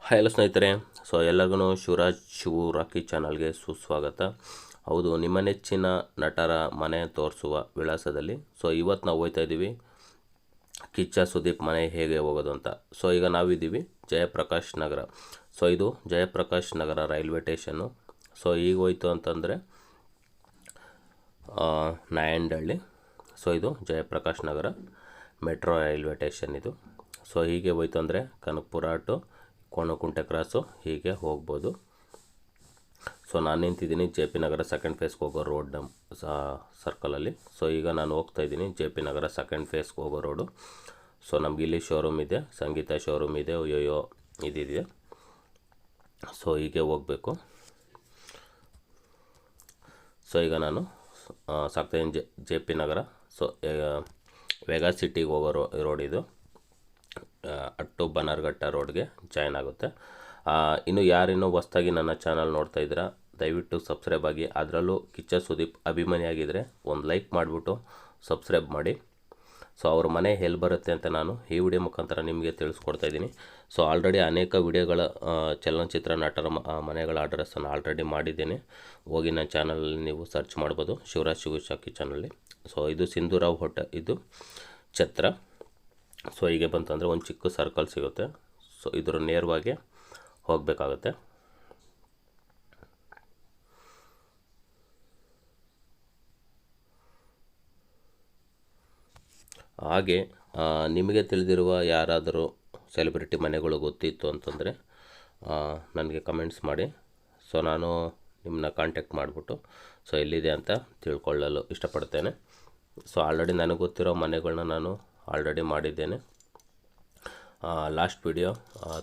Hi ಎಲ್ಲ ಸ್ನೇಹಿತರೆ. ಎಲ್ಲರಿಗೂ ಶಿವರಾಜ್ ಶಿವು ರಾಕಿ ಚಾನಲ್ಗೆ ಸುಸ್ವಾಗತ. ಹೌದು, ನಿಮ್ಮ ನೆಚ್ಚಿನ ನಟರ ಮನೆ ತೋರಿಸುವ ವಿಳಾಸದಲ್ಲಿ. ಇವತ್ತು ನಾವು ಹೋಗ್ತಾ ಇದ್ದೀವಿ ಕಿಚ್ಚ ಸುದೀಪ್ ಮನೆ ಹೇಗೆ ಹೋಗೋದು ಅಂತ. ಈಗ ನಾವಿದ್ದೀವಿ ಜಯಪ್ರಕಾಶ್ ನಗರ. ಇದು ಜಯಪ್ರಕಾಶ್ ನಗರ ರೈಲ್ವೆ ಸ್ಟೇಷನ್ನು. ಈಗ ಹೋಯ್ತು ಅಂತಂದರೆ ನಾಯಂಡಹಳ್ಳಿ. ಇದು ಜಯಪ್ರಕಾಶ್ ನಗರ ಮೆಟ್ರೋ ರೈಲ್ವೆ ಸ್ಟೇಷನ್ ಇದು. ಹೀಗೆ ಹೋಯ್ತು ಅಂದರೆ ಕನಕಪುರ ಟು ಕೋಣಕುಂಟೆ ಕ್ರಾಸು ಹೀಗೆ ಹೋಗ್ಬೋದು. ನಾನು ನಿಂತಿದ್ದೀನಿ ಜೆ ಪಿ ನಗರ ಸೆಕೆಂಡ್ ಫೇಸ್ಗೆ ಹೋಗೋ ರೋಡ್ ಸರ್ಕಲಲ್ಲಿ. ಈಗ ನಾನು ಹೋಗ್ತಾ ಇದ್ದೀನಿ ಜೆ ಪಿ ನಗರ ಸೆಕೆಂಡ್ ಫೇಸ್ಗೆ ಹೋಗೋ ರೋಡು. ನಮ್ಗೆ ಇಲ್ಲಿ ಶೋರೂಮ್ ಇದೆ, ಸಂಗೀತ ಶೋರೂಮ್ ಇದೆ, ಯೋಯೋ ಇದಿದೆ. ಹೀಗೆ ಹೋಗಬೇಕು. ಈಗ ನಾನು ಸಾಕ್ತಾಯಿದ್ದೀನಿ ಜೆ ಪಿ ನಗರ. ವೆಗಾ ಸಿಟಿಗೆ ಹೋಗೋ ರೋಡ್ ಇದು. ಅಟ್ಟು ಬನ್ನರ್ಘಟ್ಟ ರೋಡ್ಗೆ ಜಾಯ್ನ್ ಆಗುತ್ತೆ. ಇನ್ನು ಯಾರಿನ್ನೂ ಹೊಸ್ದಾಗಿ ನನ್ನ ಚಾನಲ್ ನೋಡ್ತಾ ಇದ್ದೀರಾ, ದಯವಿಟ್ಟು ಸಬ್ಸ್ಕ್ರೈಬ್ ಆಗಿ. ಅದರಲ್ಲೂ ಕಿಚ್ಚ ಸುದೀಪ್ ಅಭಿಮಾನಿಯಾಗಿದ್ದರೆ ಒಂದು ಲೈಕ್ ಮಾಡಿಬಿಟ್ಟು ಸಬ್ಸ್ಕ್ರೈಬ್ ಮಾಡಿ. ಅವ್ರ ಮನೆ ಎಲ್ಲಿ ಬರುತ್ತೆ ಅಂತ ನಾನು ಈ ವಿಡಿಯೋ ಮುಖಾಂತರ ನಿಮಗೆ ತಿಳಿಸ್ಕೊಡ್ತಾ ಇದ್ದೀನಿ. ಆಲ್ರೆಡಿ ಅನೇಕ ವಿಡಿಯೋಗಳ ಚಲನಚಿತ್ರ ನಟರ ಮನೆಗಳ ಅಡ್ರೆಸ್ಸನ್ನು ಆಲ್ರೆಡಿ ಮಾಡಿದ್ದೇನೆ. ಹೋಗಿ ನನ್ನ ಚಾನಲಲ್ಲಿ ನೀವು ಸರ್ಚ್ ಮಾಡ್ಬೋದು, ಶಿವರಾಜ್ ಶಿವು ಶಾಕಿ ಚಾನಲ್ಲಿ. ಇದು ಸಿಂಧೂರಾವ್ ಹೋಟೆಲ್, ಇದು ಛತ್ರ. ಹೀಗೆ ಬಂತಂದರೆ ಒಂದು ಚಿಕ್ಕ ಸರ್ಕಲ್ ಸಿಗುತ್ತೆ. ಇದ್ರ ನೇರವಾಗಿ ಹೋಗಬೇಕಾಗುತ್ತೆ. ಹಾಗೆ ನಿಮಗೆ ತಿಳಿದಿರುವ ಯಾರಾದರೂ ಸೆಲೆಬ್ರಿಟಿ ಮನೆಗಳು ಗೊತ್ತಿತ್ತು ಅಂತಂದರೆ ನನಗೆ ಕಮೆಂಟ್ಸ್ ಮಾಡಿ. ನಾನು ನಿಮ್ಮನ್ನ ಕಾಂಟ್ಯಾಕ್ಟ್ ಮಾಡಿಬಿಟ್ಟು ಎಲ್ಲಿದೆ ಅಂತ ತಿಳ್ಕೊಳ್ಳಲು ಇಷ್ಟಪಡ್ತೇನೆ. ಆಲ್ರೆಡಿ ನನಗೆ ಗೊತ್ತಿರೋ ಮನೆಗಳನ್ನ ನಾನು ಆಲ್ರೆಡಿ ಮಾಡಿದ್ದೇನೆ. ಲಾಸ್ಟ್ ವಿಡಿಯೋ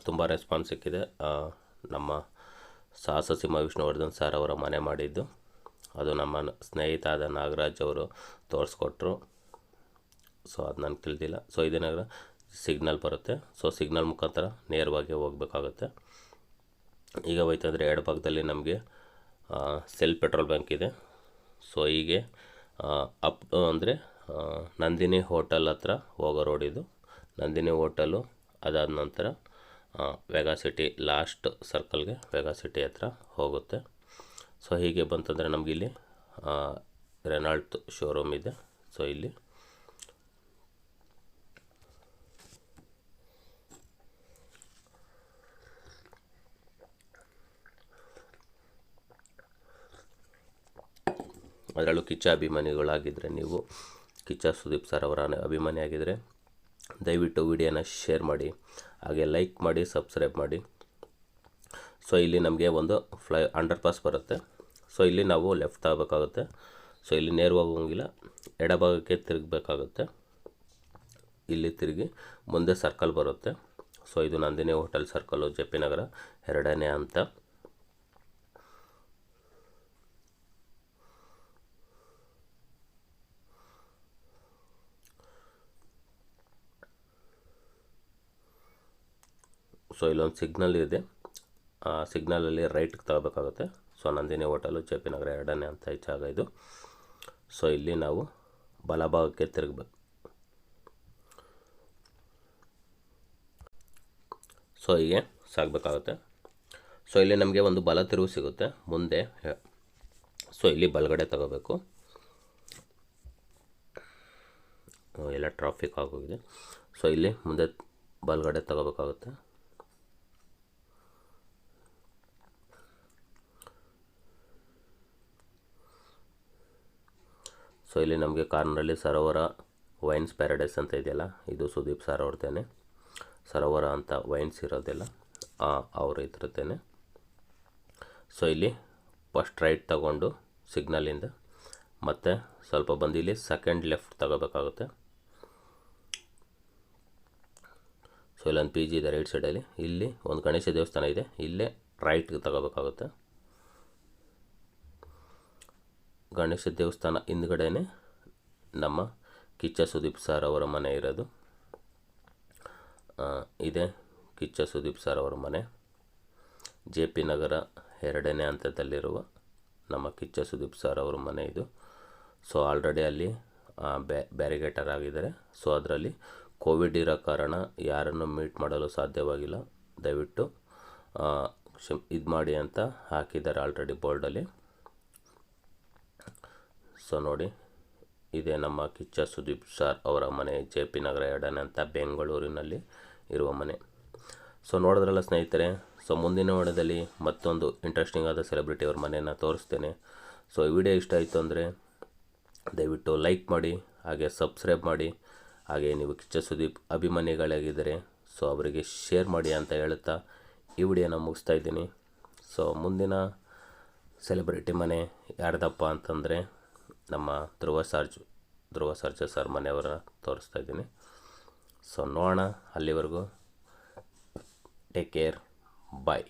ತುಂಬ ರೆಸ್ಪಾನ್ಸ್ ಸಿಕ್ಕಿದೆ. ನಮ್ಮ ಸಾಹಸ ಸಿಂಹ ವಿಷ್ಣುವರ್ಧನ್ ಸರ್ ಅವರ ಮನೆ ಮಾಡಿದ್ದು, ಅದು ನಮ್ಮ ಸ್ನೇಹಿತ ಆದ ನಾಗರಾಜ್ ಅವರು ತೋರಿಸ್ಕೊಟ್ರು. ಅದು ನನಗೆ ತಿಳಿದಿಲ್ಲ. ಇದೇನಾಗ ಸಿಗ್ನಲ್ ಬರುತ್ತೆ. ಸಿಗ್ನಲ್ ಮುಖಾಂತರ ನೇರವಾಗಿ ಹೋಗಬೇಕಾಗುತ್ತೆ. ಈಗ ಹೋಯ್ತಂದರೆ ಎಡಭಾಗದಲ್ಲಿ ನಮಗೆ ಸೆಲ್ ಪೆಟ್ರೋಲ್ ಬ್ಯಾಂಕ್ ಇದೆ. ಹೀಗೆ ಅಪ್ ಅಂದರೆ ನಂದಿನಿ ಹೋಟೆಲ್ ಹತ್ರ ಹೋಗೋ ರೋಡ್ ಇದು. ನಂದಿನಿ ಹೋಟೆಲು ಅದಾದ ನಂತರ Vega city last ಸರ್ಕಲ್ಗೆ Vega city ಹತ್ರ ಹೋಗುತ್ತೆ. ಹೀಗೆ ಬಂತಂದರೆ ನಮಗಿಲ್ಲಿ ರೆನಾಲ್ಟ್ ಶೋರೂಮ್ ಇದೆ. ಇಲ್ಲಿ ಅದರಲ್ಲೂ ಕಿಚ್ಚ ಅಭಿಮಾನಿಗಳಾಗಿದ್ದರೆ, ನೀವು ಕಿಚ್ಚ ಸುದೀಪ್ ಸರ್ ಅವರ ಅಭಿಮಾನಿಯಾಗಿದ್ದರೆ ದಯವಿಟ್ಟು ವಿಡಿಯೋನ ಶೇರ್ ಮಾಡಿ, ಹಾಗೆ ಲೈಕ್ ಮಾಡಿ, ಸಬ್ಸ್ಕ್ರೈಬ್ ಮಾಡಿ. ಇಲ್ಲಿ ನಮಗೆ ಒಂದು ಅಂಡರ್ ಪಾಸ್ ಬರುತ್ತೆ. ಇಲ್ಲಿ ನಾವು ಲೆಫ್ಟ್ ಆಗಬೇಕಾಗುತ್ತೆ. ಇಲ್ಲಿ ನೇರವಾಗಿ ಹೋಗಿಲ್ಲ, ಎಡಭಾಗಕ್ಕೆ ತಿರುಗಬೇಕಾಗುತ್ತೆ. ಇಲ್ಲಿ ತಿರುಗಿ ಮುಂದೆ ಸರ್ಕಲ್ ಬರುತ್ತೆ. ಇದು Nandini hotel circle, J P Nagar 2ನೇ ಹಂತ. ಇಲ್ಲೊಂದು ಸಿಗ್ನಲ್ ಇದೆ. ಆ ಸಿಗ್ನಲಲ್ಲಿ ರೈಟ್ಗೆ ತಗೋಬೇಕಾಗುತ್ತೆ. Nandini hotel, J P Nagar 2ನೇ ಹಂತ ಈ ಜಾಗ ಇದು. ಇಲ್ಲಿ ನಾವು ಬಲಭಾಗಕ್ಕೆ ತಿರುಗಬೇಕು. ಹೀಗೆ ಸಾಗಬೇಕಾಗುತ್ತೆ. ಇಲ್ಲಿ ನಮಗೆ ಒಂದು ಬಲ ತಿರುವು ಸಿಗುತ್ತೆ ಮುಂದೆ. ಇಲ್ಲಿ ಬಲಗಡೆ ತಗೋಬೇಕು. ಎಲ್ಲ ಟ್ರಾಫಿಕ್ ಆಗೋಗಿದೆ. ಇಲ್ಲಿ ಮುಂದೆ ಬಲಗಡೆ ತಗೋಬೇಕಾಗುತ್ತೆ. ಇಲ್ಲಿ ನಮಗೆ ಕಾರ್ನರಲ್ಲಿ ಸರೋವರ ವೈನ್ಸ್ ಪ್ಯಾರಡೈಸ್ ಅಂತ ಇದೆಯಲ್ಲ, ಇದು ಸುದೀಪ್ ಸರ್ ಅವ್ರದ್ದೇನೆ. ಸರೋವರ ಅಂತ ವೈನ್ಸ್ ಇರೋದೆಲ್ಲ ಅವರು ಇದ್ರದ್ದೇನೆ. ಇಲ್ಲಿ ಫಸ್ಟ್ ರೈಟ್ ತಗೊಂಡು ಸಿಗ್ನಲಿಂದ ಮತ್ತು ಸ್ವಲ್ಪ ಬಂದು ಇಲ್ಲಿ ಸೆಕೆಂಡ್ ಲೆಫ್ಟ್ ತಗೋಬೇಕಾಗುತ್ತೆ. ಇಲ್ಲೊಂದು ಪಿ ಜಿ ಇದೆ ರೈಟ್ ಸೈಡಲ್ಲಿ. ಇಲ್ಲಿ ಒಂದು ಗಣೇಶ ದೇವಸ್ಥಾನ ಇದೆ, ಇಲ್ಲೇ ರೈಟ್ಗೆ ತಗೋಬೇಕಾಗುತ್ತೆ. ಗಣೇಶ ದೇವಸ್ಥಾನ ಹಿಂದ್ಗಡೆನೇ ನಮ್ಮ ಕಿಚ್ಚ ಸುದೀಪ್ ಸರ್ ಅವರ ಮನೆ ಇರೋದು. ಇದೆ ಕಿಚ್ಚ ಸುದೀಪ್ ಸರ್ ಅವರ ಮನೆ, ಜೆ ಪಿ ನಗರ 2ನೇ ಹಂತದಲ್ಲಿರುವ ನಮ್ಮ ಕಿಚ್ಚ ಸುದೀಪ್ ಸರ್ ಅವರ ಮನೆ ಇದು. ಆಲ್ರೆಡಿ ಅಲ್ಲಿ ಬ್ಯಾರಿಗೇಟರ್ ಆಗಿದ್ದಾರೆ. ಅದರಲ್ಲಿ ಕೋವಿಡ್ ಇರೋ ಕಾರಣ ಯಾರನ್ನು ಮೀಟ್ ಮಾಡಲು ಸಾಧ್ಯವಾಗಿಲ್ಲ. ದಯವಿಟ್ಟು ಇದು ಮಾಡಿ ಅಂತ ಹಾಕಿದ್ದಾರೆ ಆಲ್ರೆಡಿ ಬೋರ್ಡಲ್ಲಿ. ಸೊ ನೋಡಿ, ಇದೇ ನಮ್ಮ ಕಿಚ್ಚ ಸುದೀಪ್ ಸರ್ ಅವರ ಮನೆ, ಜೆ ಪಿ ನಗರ 2ನೇ ಅಂತ ಬೆಂಗಳೂರಿನಲ್ಲಿ ಇರುವ ಮನೆ. ಸೊ ನೋಡಿದ್ರಲ್ಲ ಸ್ನೇಹಿತರೆ, ಸೊ ಮುಂದಿನ ವಿಡಿಯೋದಲ್ಲಿ ಮತ್ತೊಂದು ಇಂಟ್ರೆಸ್ಟಿಂಗ್ ಆದ ಸೆಲೆಬ್ರಿಟಿ ಅವ್ರ ಮನೆಯನ್ನು ತೋರಿಸ್ತೇನೆ. ಸೊ ಈ ವಿಡಿಯೋ ಇಷ್ಟ ಆಯಿತು ಅಂದರೆ ದಯವಿಟ್ಟು ಲೈಕ್ ಮಾಡಿ, ಹಾಗೆ ಸಬ್ಸ್ಕ್ರೈಬ್ ಮಾಡಿ, ಹಾಗೆ ನೀವು ಕಿಚ್ಚ ಸುದೀಪ್ ಅಭಿಮಾನಿಗಳಾಗಿದ್ದರೆ ಸೊ ಅವರಿಗೆ ಶೇರ್ ಮಾಡಿ ಅಂತ ಹೇಳುತ್ತಾ ಈ ವಿಡಿಯೋನ ಮುಗಿಸ್ತಾ ಇದ್ದೀನಿ. ಸೊ ಮುಂದಿನ ಸೆಲೆಬ್ರಿಟಿ ಮನೆ ಯಾರ್ದಪ್ಪ ಅಂತಂದರೆ ನಮ್ಮ ಧ್ರುವ ಸರ್ಜಾ ಸರ್ ಮನೆಯವರ ತೋರಿಸ್ತಾ ಇದ್ದೀನಿ. ಸೊ ನೋಡೋಣ, ಅಲ್ಲಿವರೆಗೂ ಟೇಕ್ ಕೇರ್, ಬಾಯ್.